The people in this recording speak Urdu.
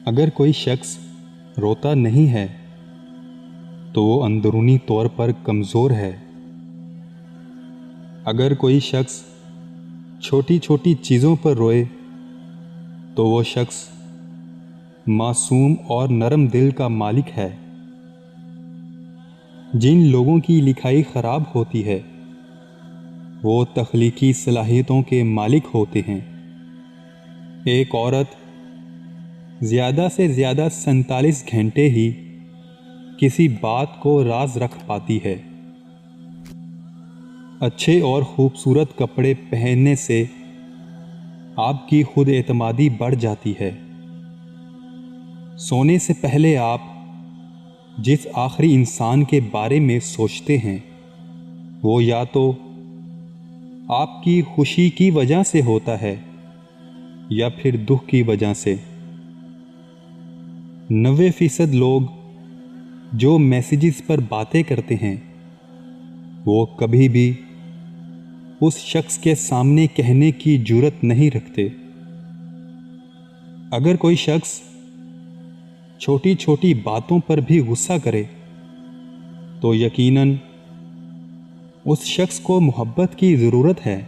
اگر کوئی شخص روتا نہیں ہے تو وہ اندرونی طور پر کمزور ہے۔ اگر کوئی شخص چھوٹی چھوٹی چیزوں پر روئے تو وہ شخص معصوم اور نرم دل کا مالک ہے۔ جن لوگوں کی لکھائی خراب ہوتی ہے وہ تخلیقی صلاحیتوں کے مالک ہوتے ہیں۔ ایک عورت زیادہ سے زیادہ 47 گھنٹے ہی کسی بات کو راز رکھ پاتی ہے۔ اچھے اور خوبصورت کپڑے پہننے سے آپ کی خود اعتمادی بڑھ جاتی ہے۔ سونے سے پہلے آپ جس آخری انسان کے بارے میں سوچتے ہیں وہ یا تو آپ کی خوشی کی وجہ سے ہوتا ہے یا پھر دکھ کی وجہ سے۔ 90% لوگ جو میسیجز پر باتیں کرتے ہیں وہ کبھی بھی اس شخص کے سامنے کہنے کی جرات نہیں رکھتے۔ اگر کوئی شخص چھوٹی چھوٹی باتوں پر بھی غصہ کرے تو یقیناً اس شخص کو محبت کی ضرورت ہے۔